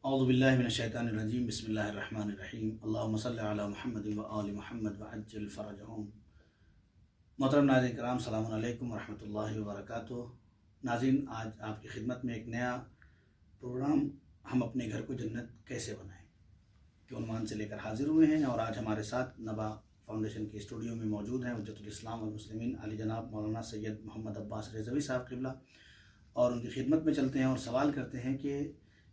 اعوذ باللہ من الشیطان الرجیم بسم اللہ الرحمن الرحیم اللہم صلی علی محمد و آل محمد وعجل فرجہم۔ محترم ناظرین کرام، السلام علیکم ورحمۃ اللہ وبرکاتہ۔ ناظرین، آج آپ کی خدمت میں ایک نیا پروگرام ہم اپنے گھر کو جنت کیسے بنائیں کے عنوان سے لے کر حاضر ہوئے ہیں، اور آج ہمارے ساتھ نبا فاؤنڈیشن کے اسٹوڈیو میں موجود ہیں حجت الاسلام والمسلمین علی جناب مولانا سید محمد عباس رضوی صاحب قبلہ، اور ان کی خدمت میں چلتے ہیں اور سوال کرتے ہیں کہ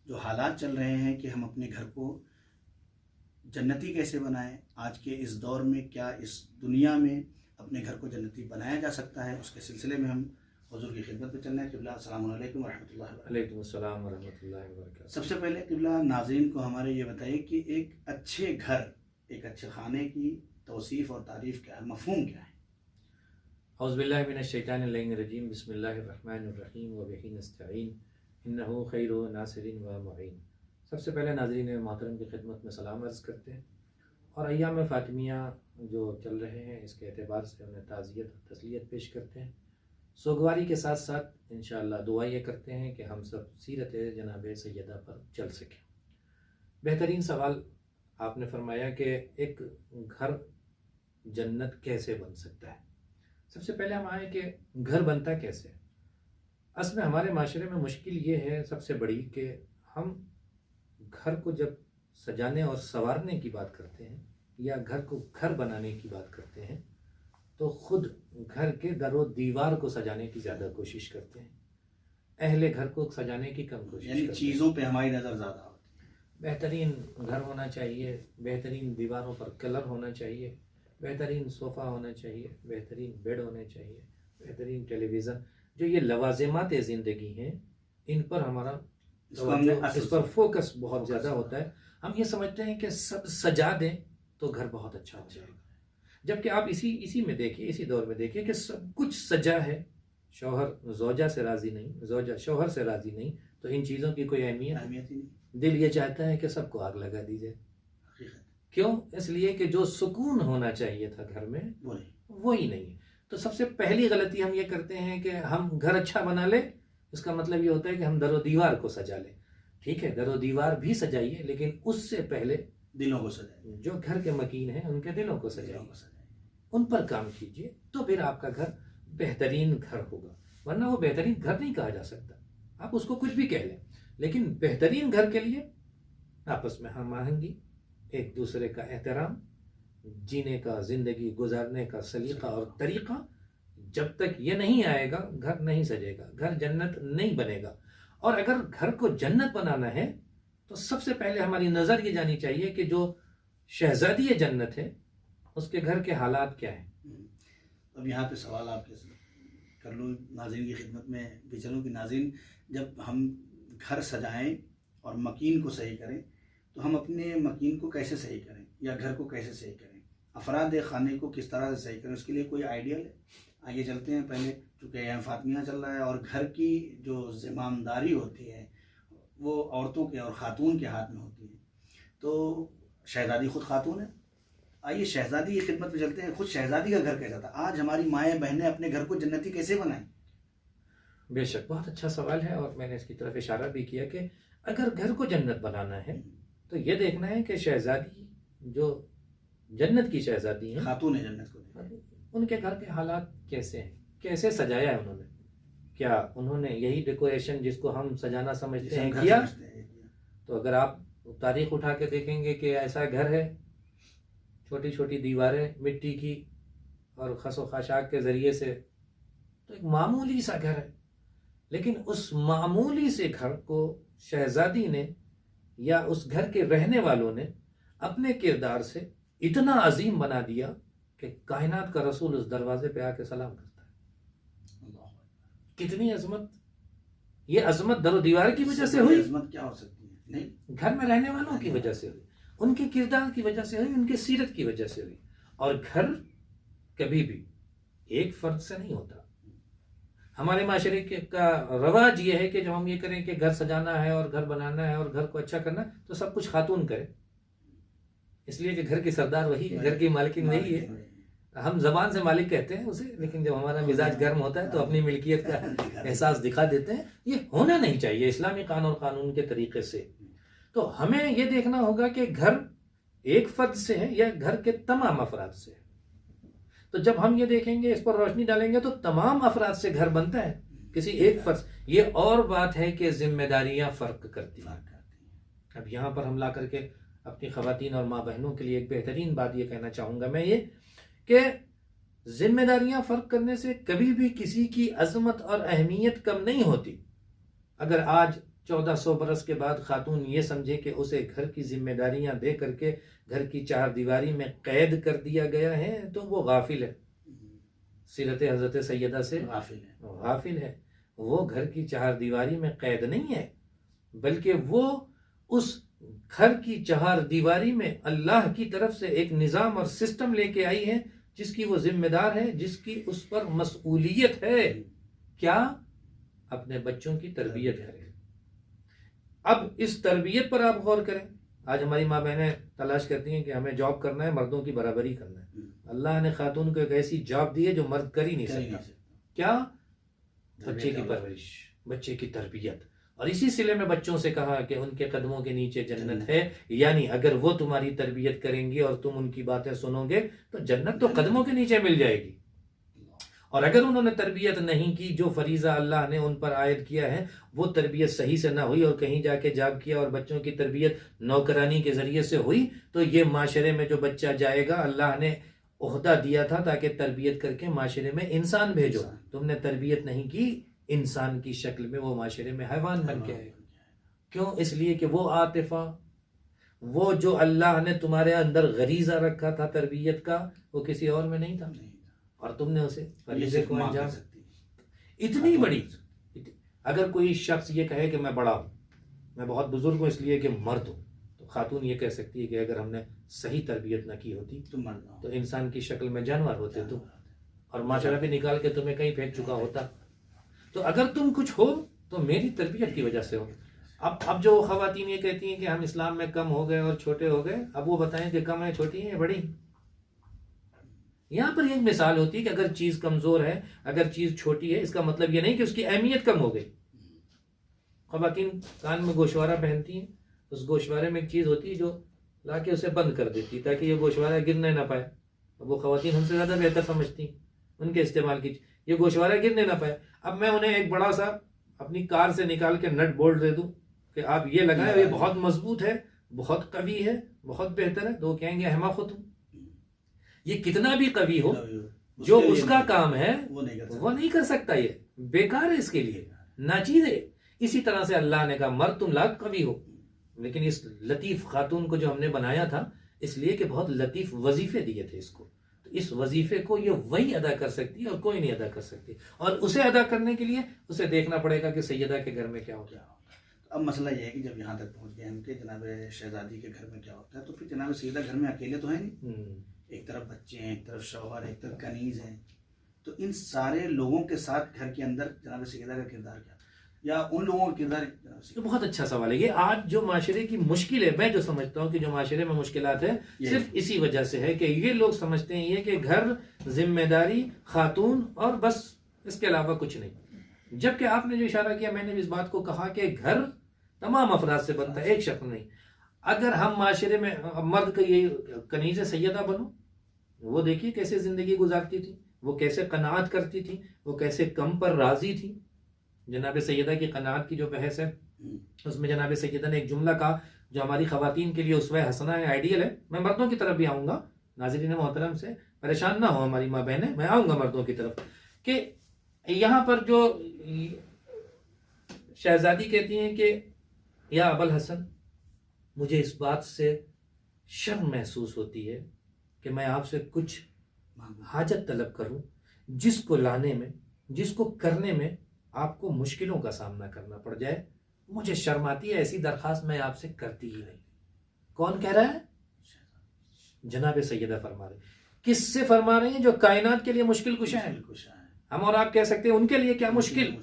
جو حالات چل رہے ہیں کہ ہم اپنے گھر کو جنتی کیسے بنائیں۔ آج کے اس دور میں کیا اس دنیا میں اپنے گھر کو جنتی بنایا جا سکتا ہے، اس کے سلسلے میں ہم حضور کی خدمت میں چل رہے ہیں۔ قبلہ السلام علیکم ورحمۃ اللہ وبرکاتہ۔ وعلیکم السلام ورحمۃ اللہ وبرکاتہ۔ سب سے پہلے قبلہ ناظرین کو ہمارے یہ بتائیے کہ ایک اچھے گھر، ایک اچھے خانے کی توصیف اور تعریف کیا ہے، مفہوم کیا ہے؟ اعوذ باللہ من الشیطان الرجیم بسم اللہ الرحمن الرحیم وبہ نستعین انہ خیر ناصر و معین۔ سب سے پہلے ناظرین محترم کی خدمت میں سلام عرض کرتے ہیں، اور ایام فاطمیہ جو چل رہے ہیں اس کے اعتبار سے انہیں تعزیت اور تسلیت پیش کرتے ہیں۔ سوگواری کے ساتھ ساتھ انشاءاللہ دعا یہ کرتے ہیں کہ ہم سب سیرت جناب سیدہ پر چل سکیں۔ بہترین سوال آپ نے فرمایا کہ ایک گھر جنت کیسے بن سکتا ہے۔ سب سے پہلے ہم آئیں کہ گھر بنتا کیسے۔ اصل میں ہمارے معاشرے میں مشکل یہ ہے سب سے بڑی کہ ہم گھر کو جب سجانے اور سنوارنے کی بات کرتے ہیں یا گھر کو گھر بنانے کی بات کرتے ہیں تو خود گھر کے در و دیوار کو سجانے کی زیادہ کوشش کرتے ہیں، اہل گھر کو سجانے کی کم کوشش کرتے ہیں۔ چیزوں پہ ہماری نظر زیادہ ہوتی ہے۔ بہترین گھر ہونا چاہیے، بہترین دیواروں پر کلر ہونا چاہیے، بہترین صوفہ ہونا چاہیے، بہترین بیڈ ہونے چاہیے، بہترین ٹیلی ویژن۔ جو یہ لوازمات زندگی ہیں ان پر ہمارا اس پر فوکس بہت زیادہ ہوتا ہے۔ ہم یہ سمجھتے ہیں کہ سب سجا دیں تو گھر بہت اچھا ہو جائے گا، جبکہ آپ اسی میں دیکھیے، اسی دور میں دیکھیے کہ سب کچھ سجا ہے، شوہر زوجہ سے راضی نہیں، زوجہ شوہر سے راضی نہیں، تو ان چیزوں کی کوئی اہمیت ہی نہیں۔ دل یہ چاہتا ہے کہ سب کو آگ لگا دی جائے۔ کیوں؟ اس لیے کہ جو سکون ہونا چاہیے تھا گھر میں وہی نہیں۔ تو سب سے پہلی غلطی ہم یہ کرتے ہیں کہ ہم گھر اچھا بنا لیں، اس کا مطلب یہ ہوتا ہے کہ ہم در و دیوار کو سجا لیں۔ ٹھیک ہے، در و دیوار بھی سجائیے، لیکن اس سے پہلے دلوں کو سجائیے، جو گھر کے مکین ہیں ان کے دلوں کو سجائیے، ان پر کام کیجیے، تو پھر آپ کا گھر بہترین گھر ہوگا۔ ورنہ وہ بہترین گھر نہیں کہا جا سکتا، آپ اس کو کچھ بھی کہہ لیں، لیکن بہترین گھر کے لیے آپس میں ہم آہنگی، ایک دوسرے کا احترام، جینے کا، زندگی گزارنے کا سلیقہ اور طریقہ، جب تک یہ نہیں آئے گا گھر نہیں سجے گا، گھر جنت نہیں بنے گا۔ اور اگر گھر کو جنت بنانا ہے تو سب سے پہلے ہماری نظر یہ جانی چاہیے کہ جو شہزادی جنت ہے اس کے گھر کے حالات کیا ہیں۔ اب یہاں پہ سوال آپ کے کر لوں، ناظرین کی خدمت میں بھی چلوں کہ ناظرین، جب ہم گھر سجائیں اور مکین کو صحیح کریں تو ہم اپنے مکین کو کیسے صحیح کریں یا گھر کو کیسے صحیح کریں، افراد خانے کو کس طرح سے صحیح کریں، اس کے لیے کوئی آئیڈیل ہے؟ آئیے چلتے ہیں پہلے، چونکہ ایام فاطمیہ چل رہا ہے اور گھر کی جو ذمہ ہوتی ہے وہ عورتوں کے اور خاتون کے ہاتھ میں ہوتی ہے، تو شہزادی خود خاتون ہے۔ آئیے شہزادی کی خدمت میں چلتے ہیں، خود شہزادی کا گھر کیسا تھا، آج ہماری مائیں بہنیں اپنے گھر کو جنتی کیسے بنائیں؟ بے شک بہت اچھا سوال ہے، اور میں نے اس کی طرف اشارہ بھی کیا کہ اگر گھر کو جنت بنانا ہے تو یہ دیکھنا ہے کہ شہزادی جو جنت کی شہزادی ہیں، خاتون ہے جنت کو، ان کے گھر کے حالات کیسے ہیں، کیسے سجایا ہے انہوں نے، کیا انہوں نے یہی ڈیکوریشن جس کو ہم سجانا سمجھتے ہیں کیا؟ تو اگر آپ تاریخ اٹھا کے دیکھیں گے کہ ایسا گھر ہے، چھوٹی چھوٹی دیواریں مٹی کی اور خس و خاشاک کے ذریعے سے، تو ایک معمولی سا گھر ہے، لیکن اس معمولی سے گھر کو شہزادی نے یا اس گھر کے رہنے والوں نے اپنے کردار سے اتنا عظیم بنا دیا کہ کائنات کا رسول اس دروازے پہ آ کے سلام کرتا ہے۔ کتنی عظمت! یہ عظمت در و دیوار کی وجہ سے ہوئی؟ عظمت کیا ہو سکتی ہے؟ نہیں، گھر میں رہنے والوں کی وجہ سے ہوئی، ان کے کردار کی وجہ سے ہوئی، ان کے سیرت کی وجہ سے ہوئی۔ اور گھر کبھی بھی ایک فرد سے نہیں ہوتا۔ ہمارے معاشرے کا رواج یہ ہے کہ جب ہم یہ کریں کہ گھر سجانا ہے اور گھر بنانا ہے اور گھر کو اچھا کرنا ہے تو سب کچھ خاتون کرے، اس لیے کہ گھر کی سردار وہی ہے، گھر کی مالکن وہی ہے۔ ہم زبان سے مالک کہتے ہیں اسے، لیکن جب ہمارا مزاج گرم ہوتا ہے تو اپنی ملکیت کا احساس دکھا دیتے ہیں۔ یہ ہونا نہیں چاہیے اسلامی قانون کے طریقے سے۔ تو ہمیں یہ دیکھنا ہوگا کہ گھر ایک فرد سے ہے یا گھر کے تمام افراد سے ہے. تو جب ہم یہ دیکھیں گے، اس پر روشنی ڈالیں گے، تو تمام افراد سے گھر بنتا ہے، کسی ایک فرد. یہ اور بات ہے کہ ذمہ داریاں فرق کرتی ہیں. اب یہاں پر ہم لا کر کے اپنی خواتین اور ماں بہنوں کے لیے ایک بہترین بات یہ کہنا چاہوں گا میں، یہ کہ ذمہ داریاں فرق کرنے سے کبھی بھی کسی کی عظمت اور اہمیت کم نہیں ہوتی. اگر آج 1400 برس کے بعد خاتون یہ سمجھے کہ اسے گھر کی ذمہ داریاں دے کر کے گھر کی چار دیواری میں قید کر دیا گیا ہے تو وہ غافل ہے، سیرت حضرت سیدہ سے غافل ہے. وہ گھر کی چار دیواری میں قید نہیں ہے، بلکہ وہ اس گھر کی چہار دیواری میں اللہ کی طرف سے ایک نظام اور سسٹم لے کے آئی ہے جس کی وہ ذمہ دار ہے، جس کی اس پر مسئولیت ہے. کیا؟ اپنے بچوں کی تربیت کرے. اب اس تربیت پر آپ غور کریں. آج ہماری ماں بہنیں تلاش کرتی ہیں کہ ہمیں جاب کرنا ہے، مردوں کی برابری کرنا ہے. اللہ نے خاتون کو ایک ایسی جاب دی ہے جو مرد کر ہی نہیں سکتا. کیا؟ بچے کی پرورش، بچے کی تربیت. اور اسی سلے میں بچوں سے کہا کہ ان کے قدموں کے نیچے جنت ہے، یعنی اگر وہ تمہاری تربیت کریں گی اور تم ان کی باتیں سنو گے تو جنت تو قدموں کے نیچے مل جائے گی. اور اگر انہوں نے تربیت نہیں کی، جو فریضہ اللہ نے ان پر عائد کیا ہے وہ تربیت صحیح سے نہ ہوئی اور کہیں جا کے جاب کیا اور بچوں کی تربیت نوکرانی کے ذریعے سے ہوئی، تو یہ معاشرے میں جو بچہ جائے گا، اللہ نے عہدہ دیا تھا تاکہ تربیت کر کے معاشرے میں انسان بھیجو. تم نے تربیت نہیں کی، انسان کی شکل میں وہ معاشرے میں حیوان بن کے آئے. کیوں؟ اس لیے کہ وہ عاطفہ، وہ جو اللہ نے تمہارے اندر غریزہ رکھا تھا تربیت کا، وہ کسی اور میں نہیں تھا، اور تم نے اسے غریزے کو انجام اتنی بڑی. اگر کوئی شخص یہ کہے کہ میں بڑا ہوں، میں بہت بزرگ ہوں اس لیے کہ مرد ہوں، تو خاتون یہ کہہ سکتی ہے کہ اگر ہم نے صحیح تربیت نہ کی ہوتی تو انسان کی شکل میں جانور ہوتے تم، اور معاشرہ بھی نکال کے تمہیں کہیں پھینک چکا ہوتا. تو اگر تم کچھ ہو تو میری تربیت کی وجہ سے ہو. اب جو خواتین یہ کہتی ہیں کہ ہم اسلام میں کم ہو گئے اور چھوٹے ہو گئے، اب وہ بتائیں کہ کم ہے، چھوٹی ہے، بڑی. یہاں پر ایک مثال ہوتی ہے کہ اگر چیز کمزور ہے، اگر چیز چھوٹی ہے، اس کا مطلب یہ نہیں کہ اس کی اہمیت کم ہو گئی. خواتین کان میں گوشوارہ پہنتی ہیں، اس گوشوارے میں ایک چیز ہوتی ہے جو لا کے اسے بند کر دیتی تاکہ یہ گوشوارہ گرنے نہ پائے. وہ خواتین ہم سے زیادہ بہتر سمجھتی ہیں ان کے استعمال کی، یہ گوشوارہ گرنے نہ پائے. اب میں انہیں ایک بڑا سا اپنی کار سے نکال کے نٹ بولٹ دے دوں کہ آپ یہ لگائیں، یہ بہت مضبوط ہے، بہت قوی ہے، بہت بہتر ہے، تو وہ کہیں گے احمق ہو تم. یہ کتنا بھی قوی ہو، جو اس کا کام ہے وہ نہیں کر سکتا، یہ بیکار ہے، اس کے لیے ناچیز ہے. اسی طرح سے اللہ نے کہا مرد تم لاکھ قوی ہو، لیکن اس لطیف خاتون کو جو ہم نے بنایا تھا اس لیے کہ بہت لطیف وظیفے دیے تھے اس کو، تو اس وظیفے کو یہ وہی ادا کر سکتی ہے اور کوئی نہیں ادا کر سکتی. اور اسے ادا کرنے کے لیے اسے دیکھنا پڑے گا کہ سیدہ کے گھر میں کیا ہو گیا. اب مسئلہ یہ ہے کہ جب یہاں تک پہنچ گئے ہم کہ جناب شہزادی کے گھر میں کیا ہوتا ہے، تو پھر جناب سیدہ گھر میں اکیلے تو ہیں نہیں، ایک طرف بچے ہیں، ایک طرف شوہر، ایک طرف کنیز ہیں. تو ان سارے لوگوں کے ساتھ گھر کے اندر جناب سیدہ کا کردار کیا، یا ان لوگوں کا کردار؟ بہت اچھا سوال ہے. یہ آج جو معاشرے کی مشکل ہے، میں جو سمجھتا ہوں کہ جو معاشرے میں مشکلات ہیں صرف اسی وجہ سے ہے کہ یہ لوگ سمجھتے ہیں یہ کہ گھر، ذمہ داری، خاتون اور بس، اس کے علاوہ کچھ نہیں. جبکہ آپ نے جو اشارہ کیا، میں نے اس بات کو کہا کہ گھر تمام افراد سے بنتا ہے، ایک شخص نہیں. اگر ہم معاشرے میں مرد کا یہ کنیز سیدہ بنو، وہ دیکھیے کیسے زندگی گزارتی تھی، وہ کیسے قناعت کرتی تھی، وہ کیسے کم پر راضی تھی. جناب سیدہ کی قناعت کی جو بحث ہے اس میں جناب سیدہ نے ایک جملہ کہا جو ہماری خواتین کے لیے اسوہ حسنہ ہے، آئیڈیل ہے. میں مردوں کی طرف بھی آؤں گا، ناظرین محترم سے پریشان نہ ہو ہماری ماں بہنیں، میں آؤں گا مردوں کی طرف. کہ یہاں پر جو شہزادی کہتی ہیں کہ یا ابوالحسن، مجھے اس بات سے شرم محسوس ہوتی ہے کہ میں آپ سے کچھ حاجت طلب کروں جس کو لانے میں، جس کو کرنے میں آپ کو مشکلوں کا سامنا کرنا پڑ جائے. مجھے شرم آتی ہے، ایسی درخواست میں آپ سے کرتی ہی نہیں. کون کہہ رہا ہے؟ جناب سیدہ فرما رہے. کس سے فرما رہے ہیں؟ جو کائنات کے لیے مشکل کشا ہے. ہم اور آپ کہہ سکتے ہیں ان کے لیے کیا مشکل.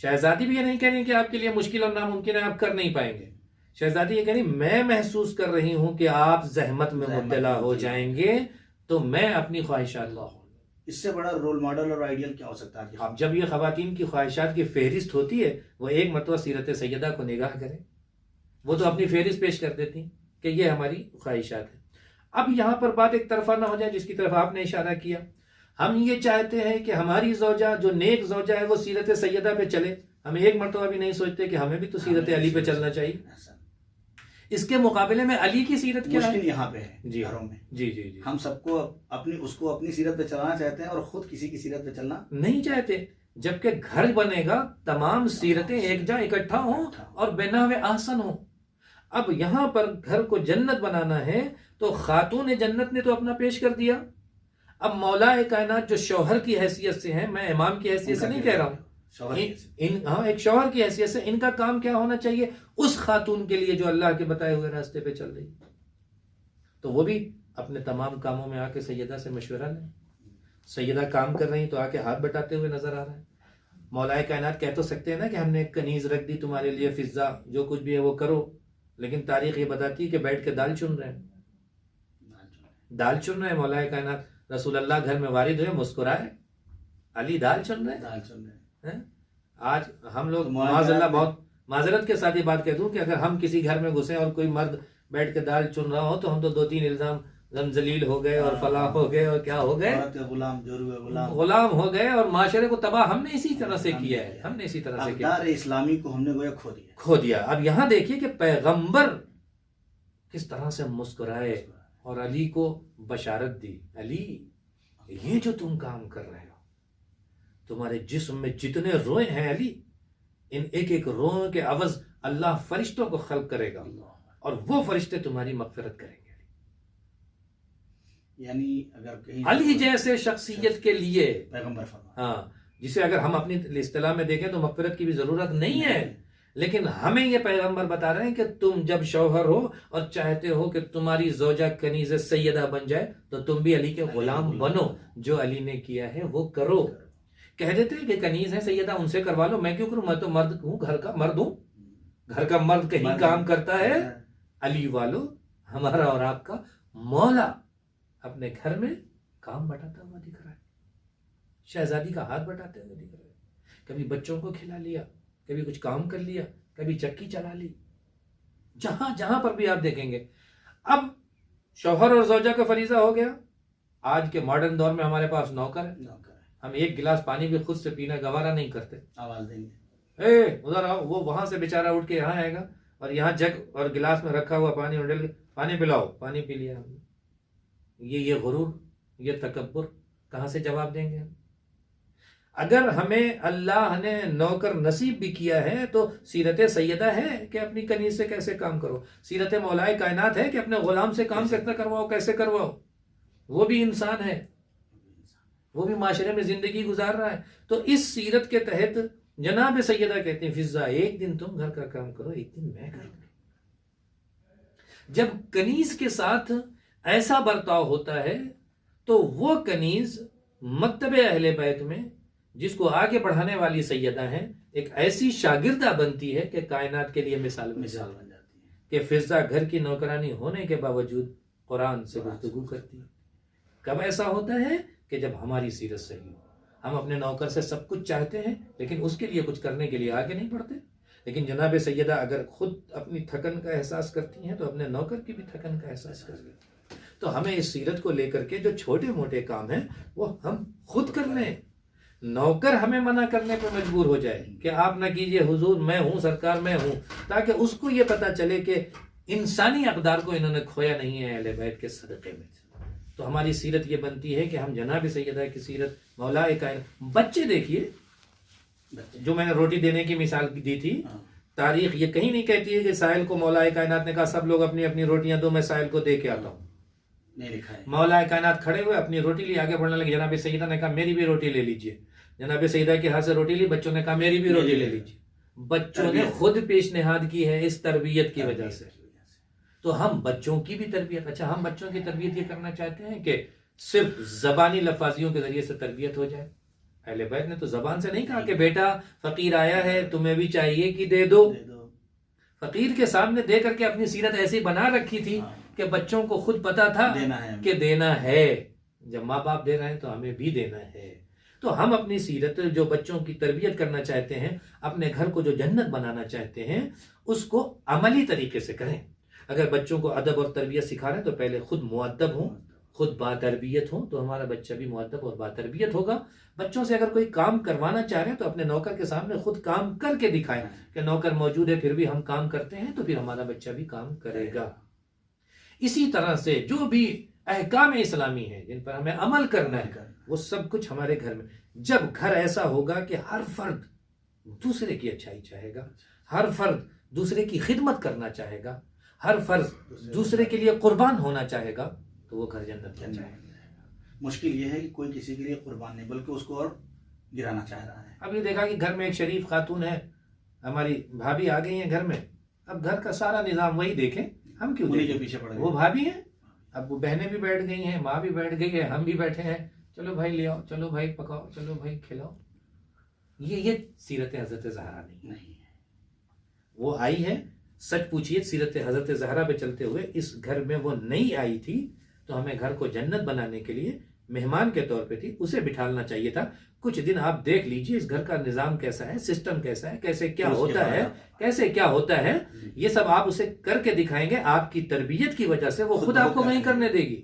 شہزادی بھی یہ نہیں کہہ رہی کہ آپ کے لیے مشکل اور ناممکن ہے، آپ کر نہیں پائیں گے. شہزادی یہ کہہ رہی میں محسوس کر رہی ہوں کہ آپ زحمت میں مبتلا ہو جائیں گے تو میں اپنی خواہشات لاؤں. اس سے بڑا رول ماڈل اور آئیڈیل کیا ہو سکتا ہے؟ اب جب یہ خواتین کی خواہشات کی فہرست ہوتی ہے، وہ ایک مرتبہ سیرت سیدہ کو نگاہ کریں. وہ تو اپنی فہرست پیش کر دیتی کہ یہ ہماری خواہشات ہیں۔ اب یہاں پر بات ایک طرفہ نہ ہو جائے، جس کی طرف آپ نے اشارہ کیا۔ ہم یہ چاہتے ہیں کہ ہماری زوجہ جو نیک زوجہ ہے وہ سیرت سیدہ پہ چلے، ہم ایک مرتبہ بھی نہیں سوچتے کہ ہمیں بھی تو سیرت علی پہ چلنا چاہیے۔ اس کے مقابلے میں علی کی سیرت کیا ہے؟ مشکل یہاں پہ ہے جی گھروں میں، جی جی جی، ہم سب کو اس کو اپنی سیرت پہ چلانا چاہتے ہیں اور خود کسی کی سیرت پہ چلنا نہیں چاہتے، جبکہ گھر بنے گا تمام سیرتیں ایک جا اکٹھا ہوں اور بناوے احسن ہوں۔ اب یہاں پر گھر کو جنت بنانا ہے تو خاتون جنت نے تو اپنا پیش کر دیا۔ اب مولا کائنات جو شوہر کی حیثیت سے ہیں، میں امام کی حیثیت سے نہیں کہہ رہا ہوں، ایک شوہر کی حیثیت سے ان کا کام کیا ہونا چاہیے اس خاتون کے لیے جو اللہ کے بتائے ہوئے راستے پہ چل رہی، تو وہ بھی اپنے تمام کاموں میں آ کے سیدہ سے مشورہ لیں۔ سیدہ کام کر رہی تو آ کے ہاتھ بٹاتے ہوئے نظر آ رہا ہے۔ مولا کائنات کہہ تو سکتے ہیں نا کہ ہم نے ایک کنیز رکھ دی تمہارے لیے، فضا جو کچھ بھی ہے وہ کرو، لیکن تاریخ یہ بتاتی ہے کہ بیٹھ کے دال چن رہے ہیں، دال چن رہے ہیں۔ مولا کائنات رسول اللہ گھر میں وارد ہوئے، مسکرائے، علی دال چن رہے ہیں۔ آج ہم لوگ معاذ اللہ، بہت معذرت کے ساتھ یہ بات کہہ دوں کہ اگر ہم کسی گھر میں گھسیں اور کوئی مرد بیٹھ کے دال چن رہا ہو تو ہم تو 2-3 الزام زلیل ہو گئے اور فلاح ہو گئے اور کیا ہو گئے، غلام ہو گئے، اور معاشرے کو تباہ ہم نے اسی طرح سے کیا ہے، ہم نے اسی طرح سے کیا، اقدار اسلامی کو ہم نے گویا کھو دیا۔ اب یہاں دیکھیے کہ پیغمبر کس طرح سے مسکرائے اور علی کو بشارت دی، علی یہ جو تم کام کر رہے ہو، تمہارے جسم میں جتنے روئے ہیں علی، ان ایک ایک روئے کے عوض اللہ فرشتوں کو خلق کرے گا اور وہ فرشتے تمہاری مغفرت کریں گے۔ یعنی اگر کہیں علی جیسے شخصیت کے لیے پیغمبر فرما، ہاں، جسے اگر ہم اپنی اصطلاح میں دیکھیں تو مغفرت کی بھی ضرورت نہیں ہے، لیکن ہمیں یہ پیغمبر بتا رہے ہیں کہ تم جب شوہر ہو اور چاہتے ہو کہ تمہاری زوجہ کنیز سیدہ بن جائے تو تم بھی علی کے غلام بنو، جو علی نے کیا ہے وہ کرو۔ کہہ دیتے ہیں کہ کنیز ہے سیدہ، ان سے کروا لو، میں کیوں کروں، میں تو مرد ہوں، گھر کا مرد ہوں، گھر کا مرد کہیں کام کرتا ہے۔ علی والو، ہمارا اور آپ کا مولا اپنے گھر میں کام بٹاتا ہوا دکھ رہا ہے، شہزادی کا ہاتھ بٹاتے ہوئے دکھ رہا ہے، کبھی بچوں کو کھلا لیا، کبھی کچھ کام کر لیا، کبھی چکی چلا لی، جہاں جہاں پر بھی آپ دیکھیں گے۔ اب شوہر اور زوجہ کا فریضہ ہو گیا۔ آج کے ماڈرن دور میں ہمارے پاس نوکر ہے، ہم ایک گلاس پانی بھی خود سے پینا گوارا نہیں کرتے، آواز دیں گے، ادھر آؤ، وہ وہاں سے بیچارہ اٹھ کے یہاں آئے گا اور یہاں جگ اور گلاس میں رکھا ہوا پانی ڈل کے پانی پلاؤ، پانی پی لیا ہم نے۔ یہ غرور، یہ تکبر کہاں سے جواب دیں گے ہم؟ اگر ہمیں اللہ نے نوکر نصیب بھی کیا ہے تو سیرت سیدہ ہے کہ اپنی کنیز سے کیسے کام کرو، سیرت مولا کائنات ہے کہ اپنے غلام سے کام کتنا کرواؤ، کیسے کرواؤ، وہ بھی انسان ہے، وہ بھی معاشرے میں زندگی گزار رہا ہے۔ تو اس سیرت کے تحت جناب سیدہ کہتے ہیں فضا ایک دن تم گھر کا کام کرو، ایک دن میں کروں گی۔ جب کنیز کے ساتھ ایسا برتاؤ ہوتا ہے تو وہ کنیز مکتب اہل بیت میں جس کو آگے بڑھانے والی سیدہ ہیں ایک ایسی شاگردہ بنتی ہے کہ کائنات کے لیے مثال بن جاتی ہے کہ فضا گھر کی نوکرانی ہونے کے باوجود قرآن سے گفتگو کرتی ہے۔ کب ایسا ہوتا ہے کہ جب ہماری سیرت صحیح ہو، ہم اپنے نوکر سے سب کچھ چاہتے ہیں لیکن اس کے لیے کچھ کرنے کے لیے آگے نہیں بڑھتے، لیکن جناب سیدہ اگر خود اپنی تھکن کا احساس کرتی ہیں تو اپنے نوکر کی بھی تھکن کا احساس کرتی ہیں۔ تو ہمیں اس سیرت کو لے کر کے جو چھوٹے موٹے کام ہیں وہ ہم خود کر لیں، نوکر ہمیں منع کرنے پہ مجبور ہو جائے کہ آپ نہ کیجئے حضور، میں ہوں سرکار، میں ہوں، تاکہ اس کو یہ پتا چلے کہ انسانی اقدار کو انہوں نے کھویا نہیں ہے اہل بیت کے صدقے میں۔ تو ہماری سیرت یہ بنتی ہے کہ ہم جناب سیدہ کی سیرت مولا کائنات۔ بچے دیکھیے، جو میں نے روٹی دینے کی مثال دی تھی، تاریخ یہ کہیں نہیں کہتی ہے کہ سائل کو مولا کائنات نے کہا سب لوگ اپنی اپنی روٹیاں دو، میں سائل کو دے کے آتا ہوں، نہیں لکھا ہے۔ مولا کائنات کھڑے ہوئے اپنی روٹی لی، آگے بڑھنے لگے، جناب سیدہ نے کہا میری بھی روٹی لے لیجئے، جناب سیدہ کے ہاتھ سے روٹی لی، بچوں نے کہا میری بھی روٹی لے لیجئے۔ بچوں نے خود پیشنہاد کی ہے اس تربیت کی وجہ سے۔ تو ہم بچوں کی بھی تربیت، اچھا ہم بچوں کی تربیت یہ کرنا چاہتے ہیں کہ صرف زبانی لفاظیوں کے ذریعے سے تربیت ہو جائے۔ اہل بیت نے تو زبان سے نہیں کہا کہ بیٹا فقیر آیا ہے تمہیں بھی چاہیے کہ دے دو، فقیر کے سامنے دے کر کے اپنی سیرت ایسی بنا رکھی تھی کہ بچوں کو خود پتا تھا کہ دینا ہے، جب ماں باپ دے رہے ہیں تو ہمیں بھی دینا ہے۔ تو ہم اپنی سیرت جو بچوں کی تربیت کرنا چاہتے ہیں، اپنے گھر کو جو جنت بنانا چاہتے ہیں، اس کو عملی طریقے سے کریں۔ اگر بچوں کو ادب اور تربیت سکھا رہے ہیں تو پہلے خود مؤدب ہوں، خود باتربیت ہوں، تو ہمارا بچہ بھی مؤدب اور باتربیت ہوگا۔ بچوں سے اگر کوئی کام کروانا چاہ رہے ہیں تو اپنے نوکر کے سامنے خود کام کر کے دکھائیں کہ نوکر موجود ہے پھر بھی ہم کام کرتے ہیں، تو پھر ہمارا بچہ بھی کام کرے گا۔ اسی طرح سے جو بھی احکام اسلامی ہیں جن پر ہمیں عمل کرنا ہے، وہ سب کچھ ہمارے گھر میں۔ جب گھر ایسا ہوگا کہ ہر فرد دوسرے کی اچھائی چاہے گا، ہر فرد دوسرے کی خدمت کرنا چاہے گا، ہر فرد دوسرے کے لیے قربان ہونا چاہے گا، تو وہ گھر جنت بن جائے گا۔ مشکل یہ ہے کہ کوئی کسی کے لیے قربان نہیں بلکہ اس کو اور گرانا چاہ رہا ہے۔ اب یہ دیکھا کہ گھر میں ایک شریف خاتون ہے، ہماری بھابھی آ گئی ہیں گھر میں، اب گھر کا سارا نظام وہی دیکھیں، ہم کیوں انہیں دیکھیں؟ کے پیچھے پڑ گئے، وہ بھابھی ہیں، اب وہ بہنیں بھی بیٹھ گئی ہیں، ماں بھی بیٹھ گئی ہے، ہم بھی بیٹھے ہیں، چلو بھائی لے آؤ، چلو بھائی پکاؤ، چلو بھائی کھلاؤ۔ یہ سیرت حضرت زہرا نہیں ہے۔ وہ آئی ہے، سچ پوچھئے سیرت حضرت زہرا پہ چلتے ہوئے اس گھر میں وہ نہیں آئی تھی تو ہمیں گھر کو جنت بنانے کے لیے مہمان کے طور پہ تھی، اسے بٹھالنا چاہیے تھا۔ کچھ دن آپ دیکھ لیجئے اس گھر کا نظام کیسا ہے، سسٹم کیسا ہے، کیسے کیا ہوتا ہے، کیسے کیا ہوتا ہے، یہ سب آپ اسے کر کے دکھائیں گے۔ آپ کی تربیت کی وجہ سے وہ خود آپ کو نہیں کرنے دے گی،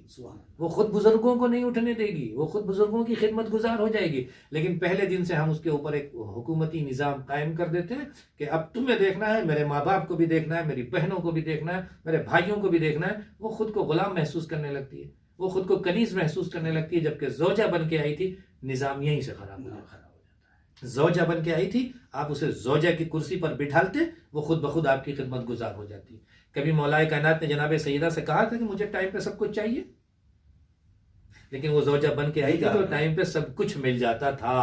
وہ خود بزرگوں کو نہیں اٹھنے دے گی، وہ خود بزرگوں کی خدمت گزار ہو جائے گی۔ لیکن پہلے دن سے ہم اس کے اوپر ایک حکومتی نظام قائم کر دیتے ہیں کہ اب تمہیں دیکھنا ہے، میرے ماں باپ کو بھی دیکھنا ہے، میری بہنوں کو بھی دیکھنا ہے، میرے بھائیوں کو بھی دیکھنا ہے۔ وہ خود کو غلام محسوس کرنے لگتی ہے، وہ خود کو کنیز محسوس کرنے لگتی ہے، جبکہ زوجہ بن کے آئی تھی۔ نظام یہیں سے خراب ہو جاتا ہے۔ زوجہ بن کے آئی تھی، آپ اسے زوجہ کی کرسی پر بٹھالتے، وہ خود بخود آپ کی خدمت گزار ہو جاتی۔ کبھی مولا کائنات نے جناب سیدہ سے کہا تھا کہ مجھے ٹائم پہ سب کچھ چاہیے، لیکن وہ زوجہ بن کے آئی تھی تو ٹائم پہ سب کچھ مل جاتا تھا،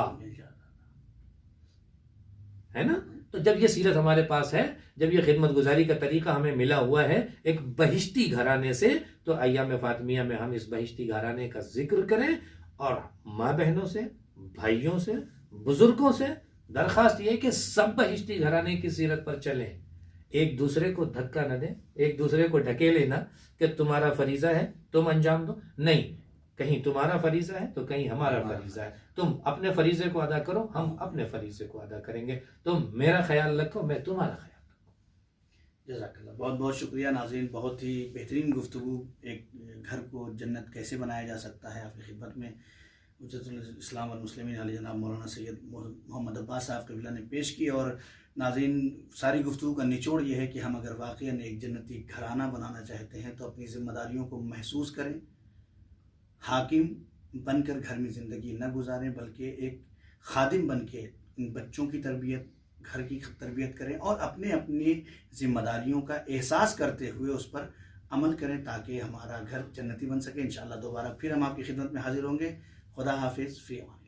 ہے نا؟ تو جب یہ سیرت ہمارے پاس ہے، جب یہ خدمت گزاری کا طریقہ ہمیں ملا ہوا ہے ایک بہشتی گھرانے سے، تو ایام فاطمیہ میں ہم اس بہشتی گھرانے کا ذکر کریں اور ماں بہنوں سے، بھائیوں سے، بزرگوں سے درخواست یہ ہے کہ سب بہشتی گھرانے کی سیرت پر چلیں، ایک دوسرے کو دھکا نہ دیں، ایک دوسرے کو ڈھکیلے نہ کہ تمہارا فریضہ ہے تم انجام دو، نہیں، کہیں تمہارا فریضہ ہے تو کہیں ہمارا فریضہ ہے، تم اپنے فریضے کو ادا کرو، ہم اپنے فریضے کو ادا کریں گے، تم میرا خیال رکھو، میں تمہارا خیال رکھوں۔ جزاک اللہ، بہت بہت شکریہ ناظرین، بہت ہی بہترین گفتگو۔ ایک گھر کو جنت کیسے بنایا جا سکتا ہے، آپ کی خدمت میں حجت الاسلام والمسلمین علی جناب مولانا سید محمد عباس صاحب قبلہ نے پیش کی۔ اور ناظرین، ساری گفتگو کا نچوڑ یہ ہے کہ ہم اگر واقعاً ایک جنتی گھرانہ بنانا چاہتے ہیں تو اپنی ذمہ داریوں کو محسوس کریں، حاکم بن کر گھر میں زندگی نہ گزاریں بلکہ ایک خادم بن کے ان بچوں کی تربیت، گھر کی تربیت کریں اور اپنی ذمہ داریوں کا احساس کرتے ہوئے اس پر عمل کریں تاکہ ہمارا گھر جنتی بن سکے۔ انشاءاللہ دوبارہ پھر ہم آپ کی خدمت میں حاضر ہوں گے۔ خدا حافظ، فی امان۔